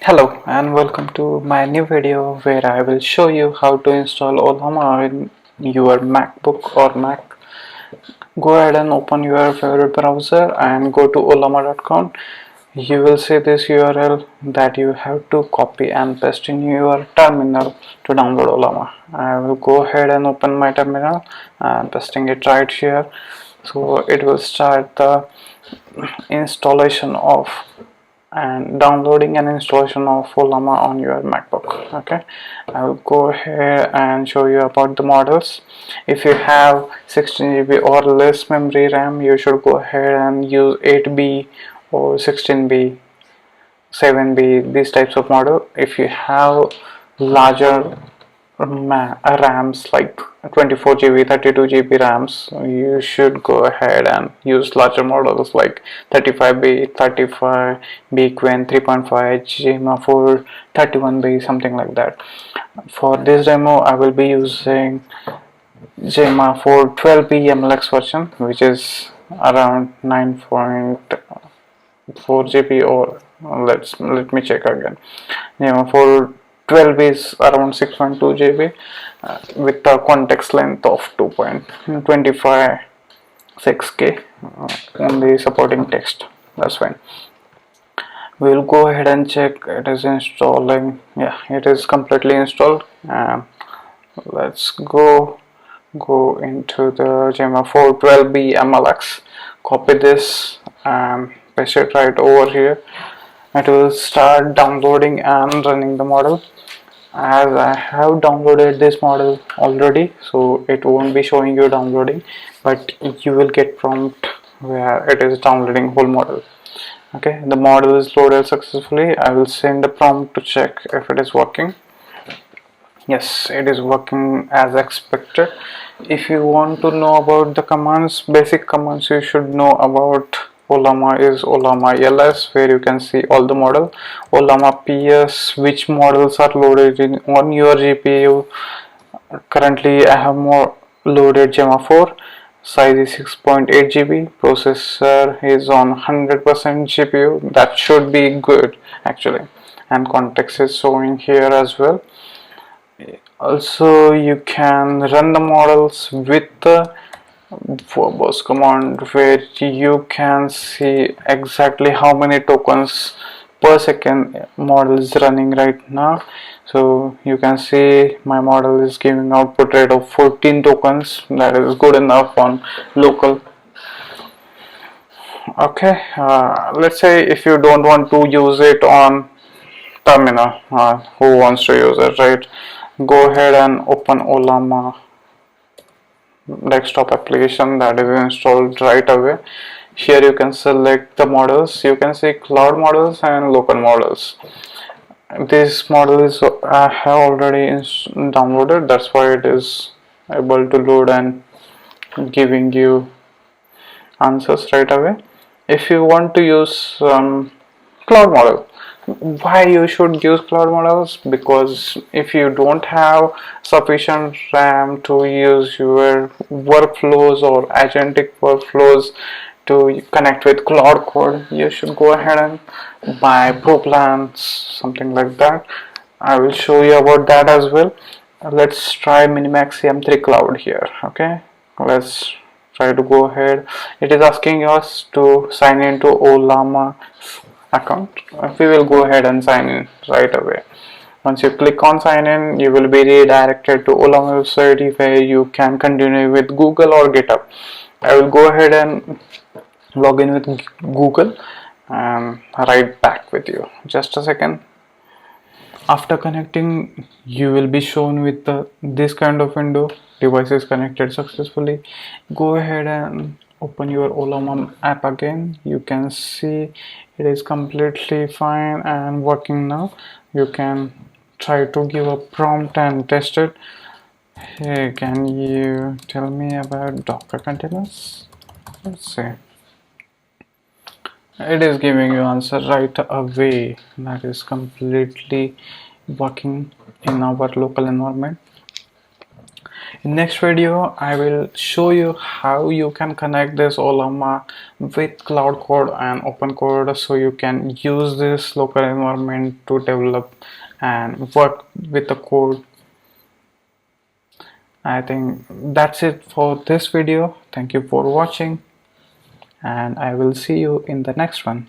Hello and welcome to my new video where I will show you how to install Ollama in your MacBook or Mac. Go ahead and open your favorite browser and go to ollama.com. You will see this URL that you have to copy and paste in your terminal to download Ollama. I will go ahead and open my terminal and pasting it right here. So it will start the installation of and downloading and installation of Ollama on your MacBook. Okay, I will go ahead and show you about the models. If you have 16 GB or less memory RAM, you should go ahead and use 8B or 16B, 7B, these types of model. If you have larger RAMs like 24 GB, 32 GB RAMs, you should go ahead and use larger models like 35B, 35B qwen 3.5, llama 4, 31B, something like that. For this demo, I will be using llama 4 12B MLX version, which is around 9.4 GB, or let me check again. llama 4 12 is around 6.2 GB with a context length of 2.256K on the supporting text. That's fine. We'll go ahead and check it is installing. Yeah, it is completely installed. Let's go into the llama 4 12B MLX. Copy this and paste it right over here. It will start downloading and running the model. As I have downloaded this model already, so it won't be showing you downloading, but you will get prompt where it is downloading whole model. Okay, the model is loaded successfully. I will send a prompt to check if it is working. Yes, it is working as expected. If you want to know about the commands, basic commands you should know about Ollama is Ollama ls, where you can see all the model. Ollama ps, which models are loaded on your GPU. Currently I have more loaded llama 4, size is 6.8 GB, processor is on 100% GPU. That should be good actually, and context is showing here as well. Also, you can run the models with the verbose command, where you can see exactly how many tokens per second model is running right now. So you can see my model is giving output rate of 14 tokens. That is good enough on local. Okay, let's say if you don't want to use it on terminal, who wants to use it, right? Go ahead and open Ollama desktop application that is installed right away. Here you can select the models. You can see cloud models and local models. This model is I have already downloaded, that's why it is able to load and giving you answers right away. If you want to use cloud model, why you should use cloud models? Because if you don't have sufficient RAM to use your workflows or agentic workflows to connect with cloud code, you should go ahead and buy pro plans, something like that. I will show you about that as well. Let's try Minimax M3 Cloud here. Okay, let's try to go ahead. It is asking us to sign into Ollama account. We will go ahead and sign in right away. Once you click on sign in, you will be redirected to Ollama website where you can continue with Google or GitHub. I will go ahead and log in with Google and right back with you. Just a second. After connecting, you will be shown with this kind of window. Device is connected successfully. Go ahead and open your Ollama app again. You can see it is completely fine and working now. You can try to give a prompt and test it. Hey, can you tell me about Docker containers? Let's see. It is giving you answer right away. That is completely working in our local environment. In next video, I will show you how you can connect this Ollama with Cloud Code and Open Code, so you can use this local environment to develop and work with the code. I think that's it for this video. Thank you for watching, and I will see you in the next one.